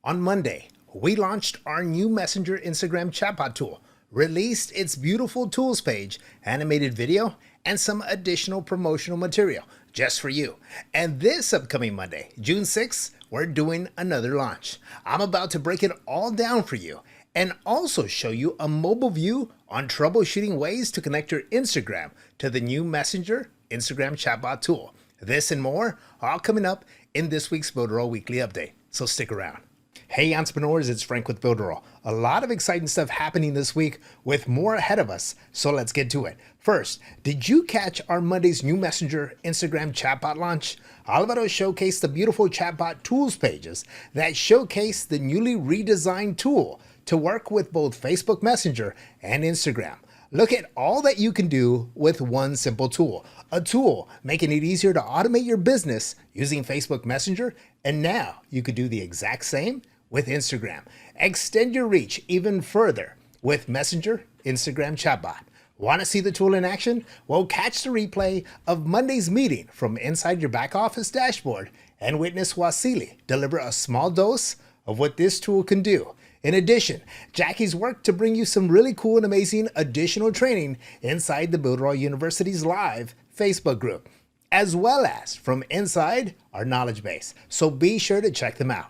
On Monday, we launched our new Messenger Instagram chatbot tool, released its beautiful tools page, animated video, and some additional promotional material just for you. And this upcoming Monday, June 6th, we're doing another launch. I'm about to break it all down for you and also show you a mobile view on troubleshooting ways to connect your Instagram to the new Messenger Instagram chatbot tool. This and more all coming up in this week's Builderall Weekly Update, so stick around. Hey entrepreneurs, it's Frank with Builderall. A lot of exciting stuff happening this week with more ahead of us, so let's get to it. First, did you catch our Monday's new Messenger Instagram chatbot launch? Alvaro showcased the beautiful chatbot tools pages that showcase the newly redesigned tool to work with both Facebook Messenger and Instagram. Look at all that you can do with one simple tool. A tool making it easier to automate your business using Facebook Messenger, and now you could do the exact same with Instagram. Extend your reach even further with Messenger Instagram Chatbot. Want to see the tool in action? Well, catch the replay of Monday's meeting from inside your back office dashboard and witness Wasili deliver a small dose of what this tool can do. In addition, Jackie's worked to bring you some really cool and amazing additional training inside the Builderall University's live Facebook group, as well as from inside our knowledge base. So be sure to check them out.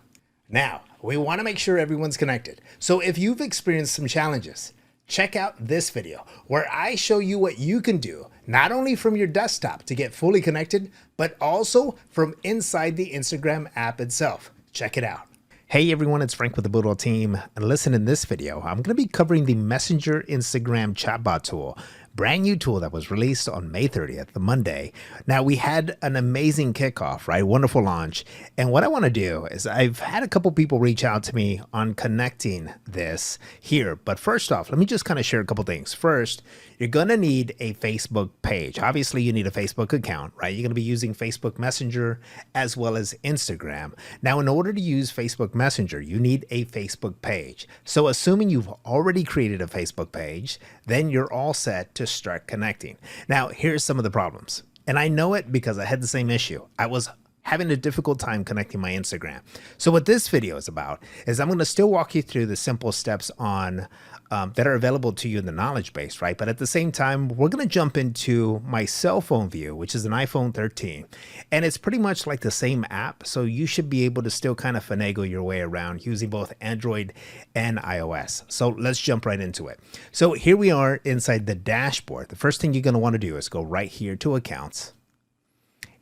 Now, we want to make sure everyone's connected. So if you've experienced some challenges, check out this video where I show you what you can do, not only from your desktop to get fully connected, but also from inside the Instagram app itself. Check it out. Hey everyone, it's Frank with the Builderall team, and listen, in this video, I'm going to be covering the Messenger Instagram chatbot tool, brand new tool that was released on May 30th, the Monday. Now, we had an amazing kickoff, right? Wonderful launch. And what I want to do is I've had a couple people reach out to me on connecting this here. But first off, let me just kind of share a couple things. First, you're going to need a Facebook page. Obviously, you need a Facebook account, right? You're going to be using Facebook Messenger as well as Instagram. Now, in order to use Facebook Messenger, you need a Facebook page. So assuming you've already created a Facebook page, then you're all set to start connecting. Now, here's some of the problems. And I know it because I had the same issue. I was having a difficult time connecting my Instagram. So what this video is about is I'm going to still walk you through the simple steps on that are available to you in the knowledge base, right? But at the same time, we're going to jump into my cell phone view, which is an iPhone 13. And it's pretty much like the same app. So you should be able to still kind of finagle your way around using both Android and iOS. So let's jump right into it. So here we are inside the dashboard. The first thing you're going to want to do is go right here to accounts.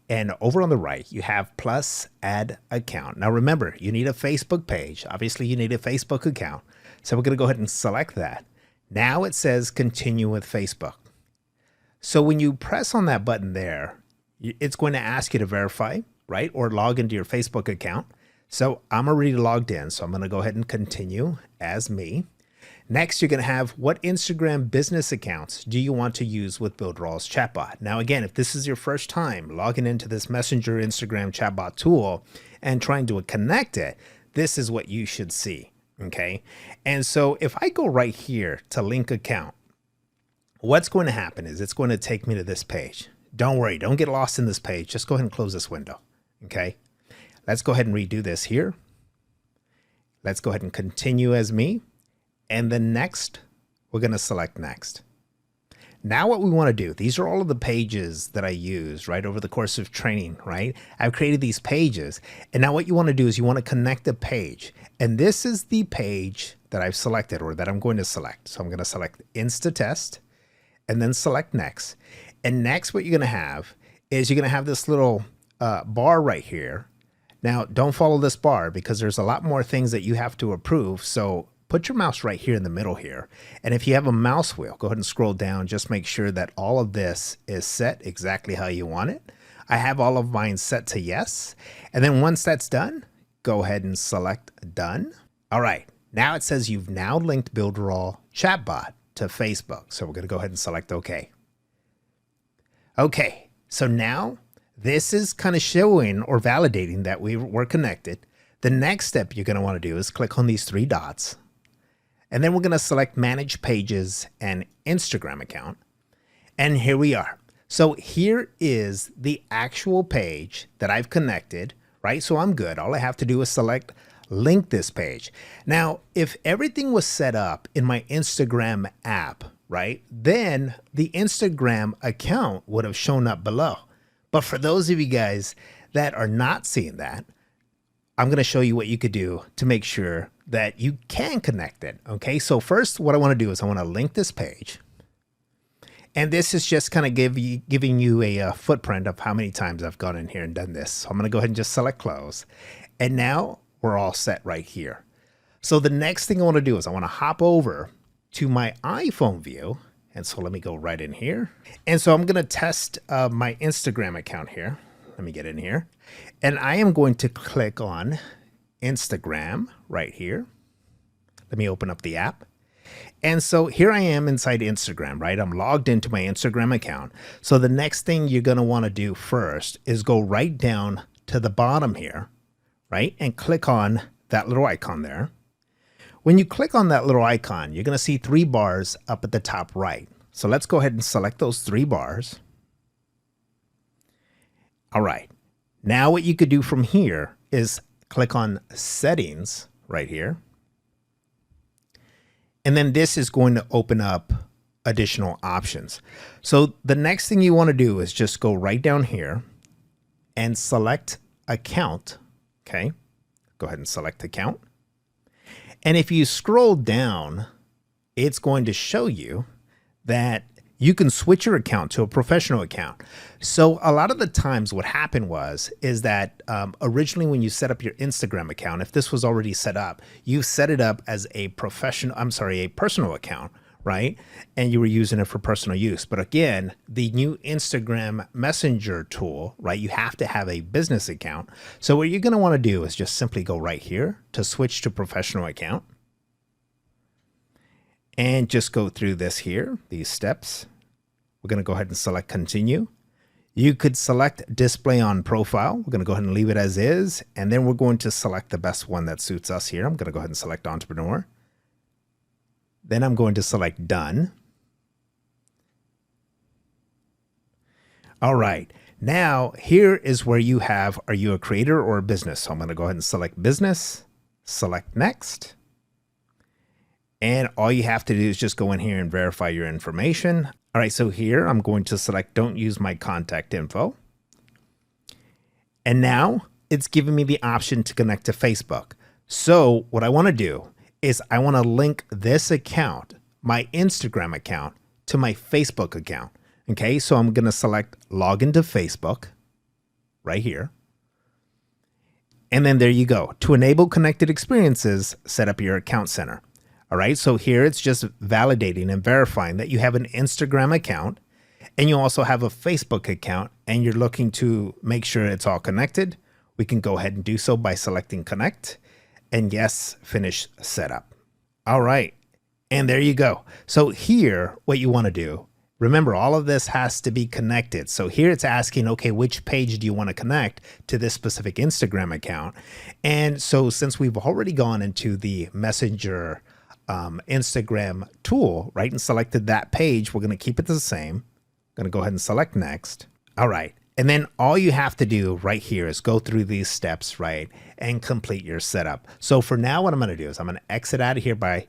And over on the right, you have plus add account. Now remember, you need a Facebook page. Obviously, you need a Facebook account. So we're going to go ahead and select that. Now it says continue with Facebook. So when you press on that button there, it's going to ask you to verify, right? Or log into your Facebook account. So I'm already logged in. So I'm going to go ahead and continue as me. Next, you're going to have what Instagram business accounts do you want to use with Builderall's chatbot? Now, again, if this is your first time logging into this Messenger Instagram chatbot tool and trying to connect it, this is what you should see. Okay. And so if I go right here to link account, what's going to happen is it's going to take me to this page. Don't worry. Don't get lost in this page. Just go ahead and close this window. Okay. Let's go ahead and redo this here. Let's go ahead and continue as me. And then next, we're going to select next. Now what we want to do, these are all of the pages that I used, right, over the course of training, right? I've created these pages. And now what you want to do is you want to connect a page. And this is the page that I've selected or that I'm going to select. So I'm going to select Insta Test and then select next. And next what you're going to have is you're going to have this little bar right here. Now don't follow this bar because there's a lot more things that you have to approve. So put your mouse right here in the middle here. And if you have a mouse wheel, go ahead and scroll down. Just make sure that all of this is set exactly how you want it. I have all of mine set to yes. And then once that's done, go ahead and select done. All right. Now it says you've now linked Builderall Chatbot to Facebook. So we're going to go ahead and select OK. Okay. So now this is kind of showing or validating that we're connected. The next step you're going to want to do is click on these three dots. And then we're going to select Manage Pages and Instagram account. And here we are. So here is the actual page that I've connected, right? So I'm good. All I have to do is select link this page. Now, if everything was set up in my Instagram app, right, then the Instagram account would have shown up below. But for those of you guys that are not seeing that, I'm going to show you what you could do to make sure that you can connect it. Okay, so first what I want to do is I want to link this page. And this is just kind of giving you a footprint of how many times I've gone in here and done this. So I'm going to go ahead and just select close. And now we're all set right here. So the next thing I want to do is I want to hop over to my iPhone view. And so let me go right in here. And so I'm going to test my Instagram account here. Let me get in here. And I am going to click on Instagram right here. Let me open up the app. And so here I am inside Instagram, right? I'm logged into my Instagram account. So the next thing you're going to want to do first is go right down to the bottom here, right? And click on that little icon there. When you click on that little icon, you're going to see 3 bars up at the top right. So let's go ahead and select those 3 bars. All right. Now what you could do from here is click on settings right here. And then this is going to open up additional options. So the next thing you want to do is just go right down here and select account. Okay. Go ahead and select account. And if you scroll down, it's going to show you that you can switch your account to a professional account. So a lot of the times what happened is that originally when you set up your Instagram account, if this was already set up, you set it up as a personal account, right? And you were using it for personal use. But again, the new Instagram Messenger tool, right? You have to have a business account. So what you're going to want to do is just simply go right here to switch to professional account. And just go through this here, these steps. We're going to go ahead and select continue. You could select display on profile. We're going to go ahead and leave it as is. And then we're going to select the best one that suits us here. I'm going to go ahead and select entrepreneur. Then I'm going to select done. All right. Now here is where you have, are you a creator or a business? So I'm going to go ahead and select business, select next. And all you have to do is just go in here and verify your information. All right, so here I'm going to select don't use my contact info. And now it's giving me the option to connect to Facebook. So what I want to do is I want to link this account, my Instagram account, to my Facebook account. Okay, so I'm going to select log into Facebook right here. And then there you go. To enable connected experiences, set up your account center. All right, so here it's just validating and verifying that you have an Instagram account and you also have a Facebook account and you're looking to make sure it's all connected. We can go ahead and do so by selecting connect and yes, finish setup. All right, and there you go. So here, what you want to do, remember all of this has to be connected. So here it's asking, okay, which page do you want to connect to this specific Instagram account? And so since we've already gone into the Messenger Instagram tool, right, and selected that page, we're going to keep it the same. I'm going to go ahead and select next. All right. And then all you have to do right here is go through these steps, right, and complete your setup. So for now, what I'm going to do is I'm going to exit out of here by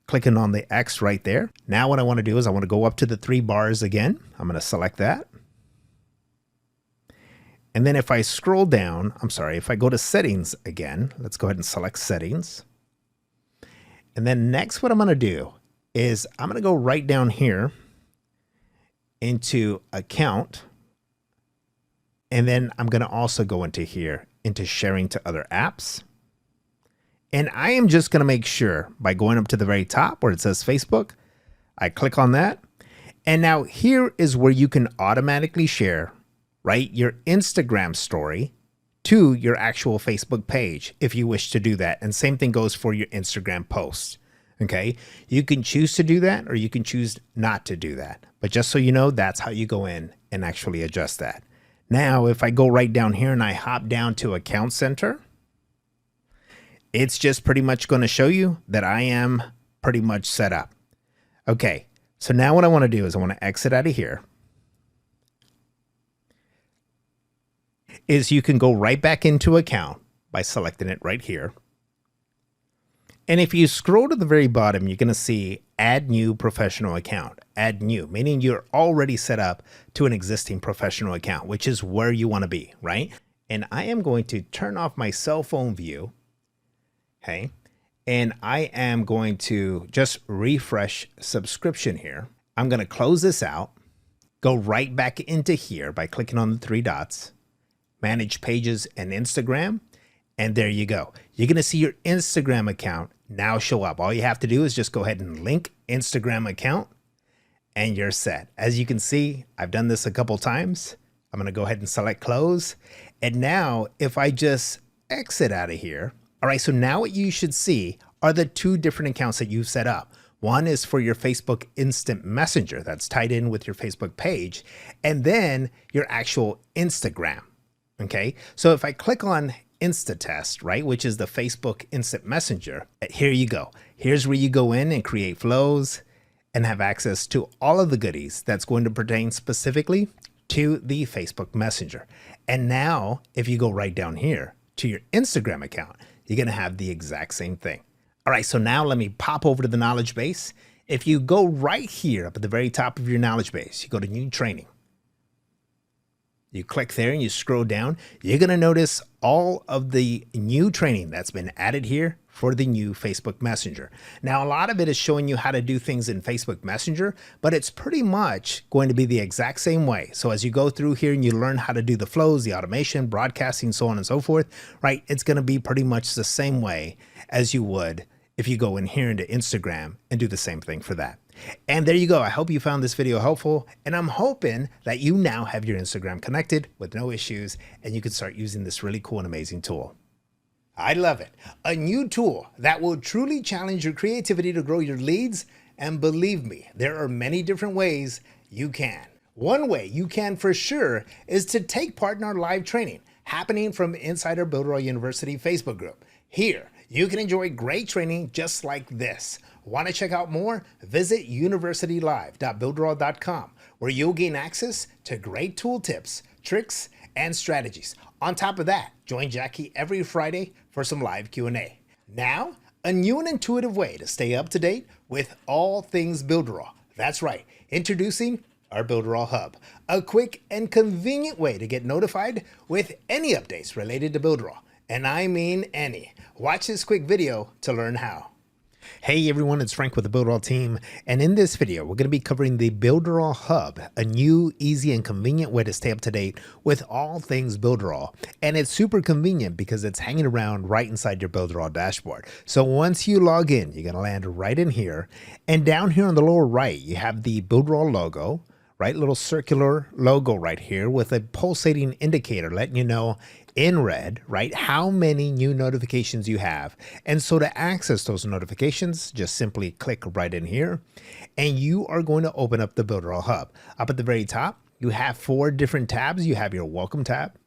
clicking on the X right there. Now what I want to do is I want to go up to the 3 bars again. I'm going to select that. And then if I scroll down, if I go to settings again, let's go ahead and select settings. And then next, what I'm going to do is I'm going to go right down here into account. And then I'm going to also go into here into sharing to other apps. And I am just going to make sure by going up to the very top where it says Facebook, I click on that. And now here is where you can automatically share, right, your Instagram story to your actual Facebook page if you wish to do that. And same thing goes for your Instagram posts. Okay, you can choose to do that or you can choose not to do that. But just so you know, that's how you go in and actually adjust that. Now, if I go right down here and I hop down to Account Center, it's just pretty much going to show you that I am pretty much set up. Okay, so now what I want to do is I want to exit out of here. Is you can go right back into account by selecting it right here. And if you scroll to the very bottom, you're going to see add new professional account. Add new, meaning you're already set up to an existing professional account, which is where you want to be, right? And I am going to turn off my cell phone view. Okay. And I am going to just refresh subscription here. I'm going to close this out, go right back into here by clicking on the three dots, manage pages and Instagram. And there you go. You're going to see your Instagram account now show up. All you have to do is just go ahead and link Instagram account and you're set. As you can see, I've done this a couple times. I'm going to go ahead and select close. And now if I just exit out of here, all right, so now what you should see are the two different accounts that you've set up. One is for your Facebook Instant Messenger that's tied in with your Facebook page, and then your actual Instagram. Okay, so if I click on Insta-Test, right, which is the Facebook Instant Messenger, here you go. Here's where you go in and create flows and have access to all of the goodies that's going to pertain specifically to the Facebook Messenger. And now, if you go right down here to your Instagram account, you're going to have the exact same thing. All right, so now let me pop over to the knowledge base. If you go right here up at the very top of your knowledge base, you go to new training. You click there and you scroll down, you're going to notice all of the new training that's been added here for the new Facebook Messenger. Now, a lot of it is showing you how to do things in Facebook Messenger, but it's pretty much going to be the exact same way. So as you go through here and you learn how to do the flows, the automation, broadcasting, so on and so forth, right? It's going to be pretty much the same way as you would if you go in here into Instagram and do the same thing for that. And there you go. I hope you found this video helpful, and I'm hoping that you now have your Instagram connected with no issues and you can start using this really cool and amazing tool. I love it. A new tool that will truly challenge your creativity to grow your leads. And believe me, there are many different ways you can. One way you can for sure is to take part in our live training happening from inside our Builderall University Facebook group. Here, you can enjoy great training just like this. Want to check out more? Visit universitylive.builderall.com, where you'll gain access to great tool tips, tricks, and strategies. On top of that, join Jackie every Friday for some live Q&A. Now, a new and intuitive way to stay up to date with all things Builderall. That's right, introducing our Builderall Hub, a quick and convenient way to get notified with any updates related to Builderall. And I mean any. Watch this quick video to learn how. Hey everyone, it's Frank with the Builderall team, and in this video we're going to be covering the Builderall Hub, a new, easy, and convenient way to stay up to date with all things Builderall. And it's super convenient because it's hanging around right inside your Builderall dashboard. So once you log in, you're going to land right in here, and down here on the lower right you have the Builderall logo, right? Little circular logo right here with a pulsating indicator letting you know in red, right, how many new notifications you have. And so to access those notifications, just simply click right in here and you are going to open up the Builderall Hub. Up at the very top, you have 4 different tabs. You have your Welcome tab,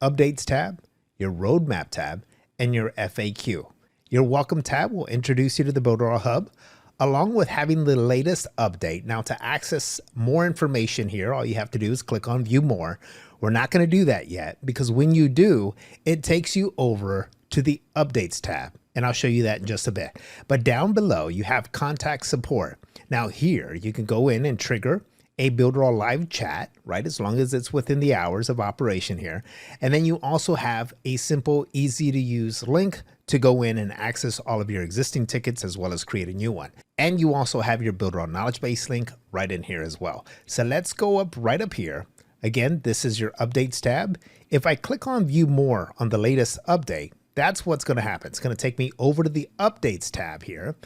Updates tab, your Roadmap tab, and your FAQ. Your Welcome tab will introduce you to the Builderall Hub, along with having the latest update. Now, to access more information here, all you have to do is click on View More. We're not going to do that yet because when you do, it takes you over to the Updates tab, and I'll show you that in just a bit. But down below, you have Contact Support. Now here, you can go in and trigger a Builderall live chat, right, as long as it's within the hours of operation here. And then you also have a simple, easy to use link to go in and access all of your existing tickets as well as create a new one. And you also have your Builderall knowledge base link right in here as well. So let's go up right up here. Again, this is your Updates tab. If I click on View More on the latest update, that's what's going to happen. It's going to take me over to the Updates tab here,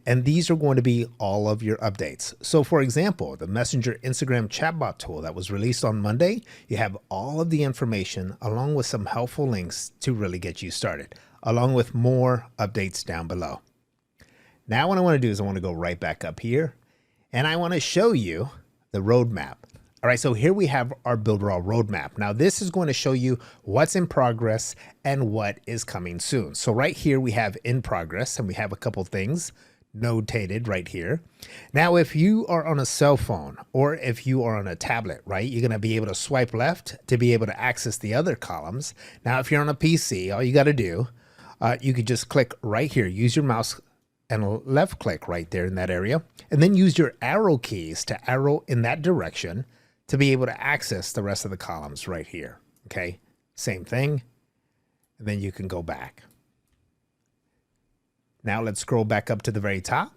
and these are going to be all of your updates. So for example, the Messenger Instagram Chatbot tool that was released on Monday, you have all of the information along with some helpful links to really get you started, along with more updates down below. Now what I want to do is I want to go right back up here, and I want to show you the roadmap. All right, so here we have our Builderall roadmap. Now this is going to show you what's in progress and what is coming soon. So right here we have in progress, and we have a couple things notated right here. Now if you are on a cell phone or if you are on a tablet, right, you're going to be able to swipe left to be able to access the other columns. Now if you're on a PC, all you got to do, you could just click right here, use your mouse and left click right there in that area, and then use your arrow keys to arrow in that direction to be able to access the rest of the columns right here. Okay, same thing, and then you can go back. Now let's scroll back up to the very top.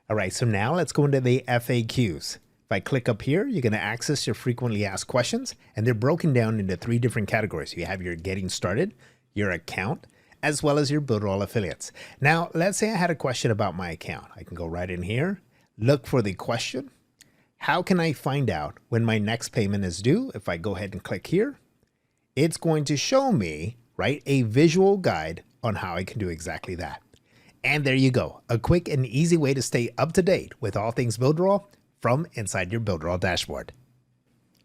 All right, so now let's go into the FAQs. If I click up here, you're going to access your frequently asked questions, and they're broken down into 3 different categories. You have your getting started, your account, as well as your Builderall affiliates. Now, let's say I had a question about my account. I can go right in here, look for the question. How can I find out when my next payment is due? If I go ahead and click here, it's going to show me, right, a visual guide on how I can do exactly that. And there you go, a quick and easy way to stay up to date with all things Builderall from inside your Builderall dashboard.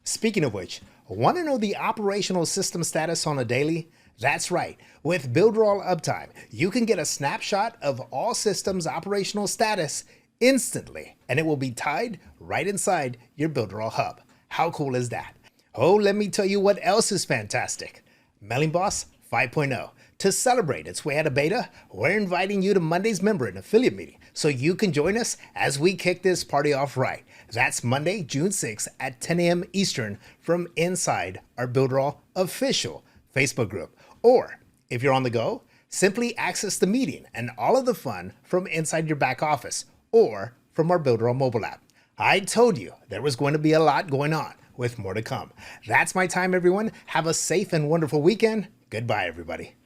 Speaking of which, want to know the operational system status on a daily? That's right, with Builderall Uptime, you can get a snapshot of all systems operational status instantly, and it will be tied right inside your Builderall Hub. How cool is that? Oh, let me tell you what else is fantastic. Mailing Boss 5.0. To celebrate its way out of beta, we're inviting you to Monday's member and affiliate meeting so you can join us as we kick this party off right. That's Monday, June 6th at 10 a.m. Eastern from inside our Builderall official Facebook group. Or if you're on the go, simply access the meeting and all of the fun from inside your back office or from our Builderall mobile app. I told you there was going to be a lot going on with more to come. That's my time, everyone. Have a safe and wonderful weekend. Goodbye, everybody.